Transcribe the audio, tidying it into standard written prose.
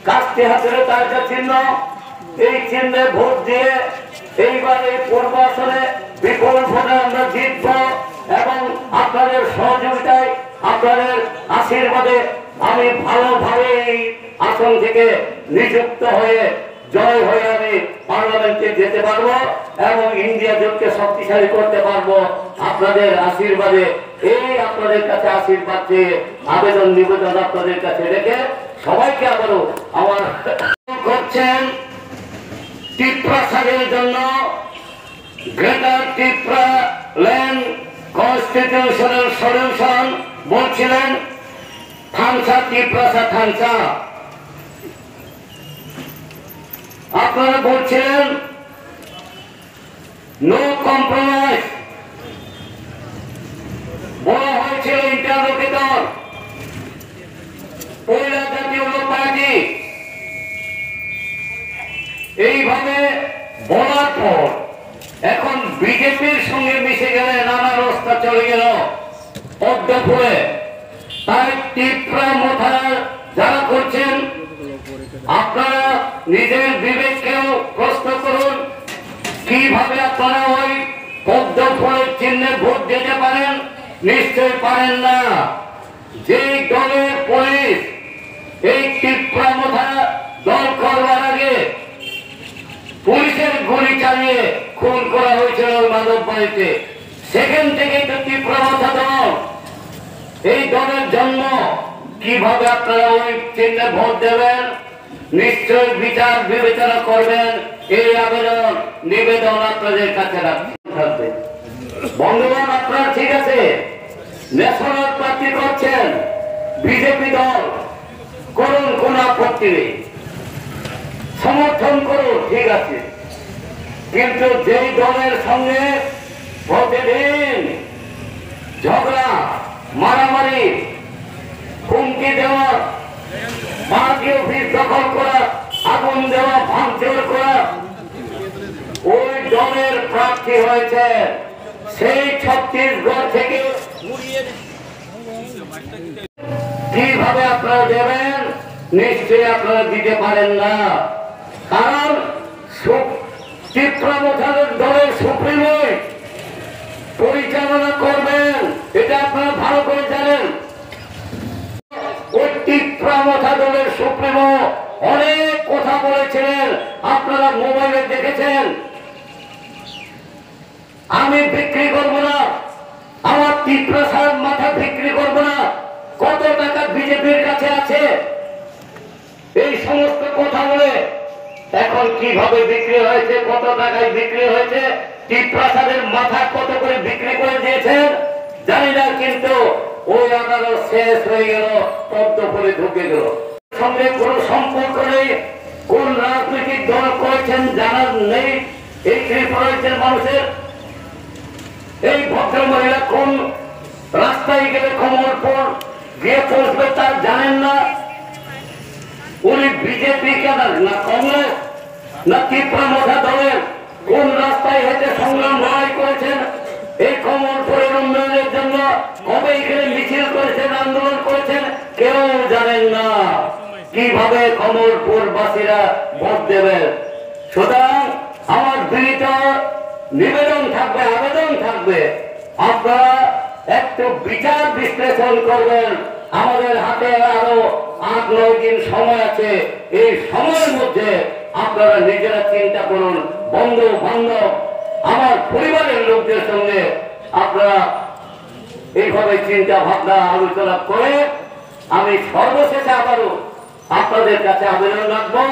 কাস্তে হাতের তারকা চিহ্ন, এই চিহ্নে ভোট দিয়ে এইবার এই পূর্ব আসনে বিপুল ভোটে আমরা জিতব এবং আপনাদের সহযোগিতায় আপনাদের আশীর্বাদে আমি ভালোভাবে এই আসন থেকে নিযুক্ত হয়ে জয় হয়ে আমি পার্লামেন্টে যেতে পারবো এবং ইন্ডিয়া জোটকে শক্তিশালী করতে পারবো আপনাদের আশীর্বাদে। এই আপনাদের কাছে আশীর্বাদ চেয়ে আবেদন নিবেদন আপনাদের কাছে রেখে সবাইকে আবারও আমার করছেন ত্রিপুরা সাগরের জন্য greater Tripura land constitutional solution বলছিলেন থানসা ত্রিপুরা থানসা। আপনারা বলছিলেন নো কম্প্রোমাইজ, বলা হয়েছিল ইন্টারলোকেটর পয়লা জাতীয় লোক পার্টি। এইভাবে বলার পর এখন বিজেপির সঙ্গে মিশে গেলে নানা রাস্তা চলে গেল পদ্ম ফুলে। তাই ত্রিপুরা মোথা যারা করছেন আপনারা নিজের বিবেককেও প্রশ্ন করুন, কিভাবে আপনারা ওই পদ্ম ফুলের চিহ্নে ভোট দিতে পারেন? নিশ্চয় পারেন না। যে দলের পুলিশ এই ত্রিপুরা মোথা দল করবার আগে পুলিশের গুলি চালিয়ে খুন করা হয়েছিল মাধব বাড়িতে, সেখান থেকে তো ত্রিপুরা মোথা দল। এই দলের জন্ম, কিভাবে আপনারা ওই চিহ্নে ভোট দেবেন? নিশ্চয় বিচার বিবেচনা করবেন। এই আবেদন নিবেদন আপনাদের কাছে থাকবে। বন্ধুগণ, আপনারা ঠিক আছে ন্যাশনাল পার্টি করছেন, বিজেপি দল করুন, কোন আপত্তি নেই, সমর্থন করুন, ঠিক আছে। কিন্তু যেই দলের সঙ্গে প্রতিদিন ঝগড়া, মারামারি, হুমকি দেওয়া, পার্টি অফিস দখল করা, আগুন দেওয়া, ভাঙচুর করা, ওই দলের প্রার্থী হয়েছে সেই ছত্তিশগড় থেকে। কিভাবে আপনারা দেবেন? নিশ্চয়ই আপনারা দিতে পারেন না, কারণ ত্রিপুরা মোথা দলের সুপ্রিমো পরিচালনা করবেন, এটা আপনারা ভালো করে জানেন। ওই ত্রিপুরা মোথা দলের সুপ্রিমো অনেক কথা বলেছিলেন, আপনারা মোবাইলে দেখেছেন। আমি বিক্রি করবো না, আমার ত্রিপুরা সাহেব মাথা বিক্রি করবো না, কত টাকা বিজেপির কাছে আছে, এই সমস্ত কথা বলে এখন কিভাবে বিক্রি হয়েছে, কত টাকায় বিক্রি হয়েছে, ত্রিপুরা সাহেবের মাথা কত করে বিক্রি করে দিয়েছেন জানি না, কিন্তু ওই আদালত শেষ হয়ে গেল, পদ্ম করে ঢুকে গেল। সঙ্গে কোনো সম্পর্ক নেই, কোন রাজনৈতিক দল করেছেন জানার নেই এই ত্রিপুরার মানুষের। এই ভদ্র মহিলা কোন রাস্তায় গেলে কমলপুর গিয়ে পৌঁছবে তা জানেন না। উনি বিজেপি কেন না কংগ্রেস না ত্রিপুরা মোথা দলের কোন রাস্তায় হেঁটে সংগ্রাম লড়াই করেছেন এই কমলপুরের উন্নয়নের জন্য, কবে এখানে মিছিল করেছেন, আন্দোলন করেছেন, কেউ জানেন না। কিভাবে কমলপুর বাসীরা ভোট দেবেন? সুতরাং আমার বিনীত নিবেদন থাকবে, আবেদন থাকবে, আপনারা একটু বিচার বিশ্লেষণ করবেন। আমাদের হাতে আরো 8-9 দিন সময় আছে, এই সময়ের মধ্যে আপনারা নিজেরা চিন্তা করুন। বন্ধু বান্ধব, আমার পরিবারের লোকদের সঙ্গে আপনারা এইভাবে চিন্তা ভাবনা আলোচনা করে আমি সর্বশেষে আবারও আপনাদের কাছে আবেদন রাখবো।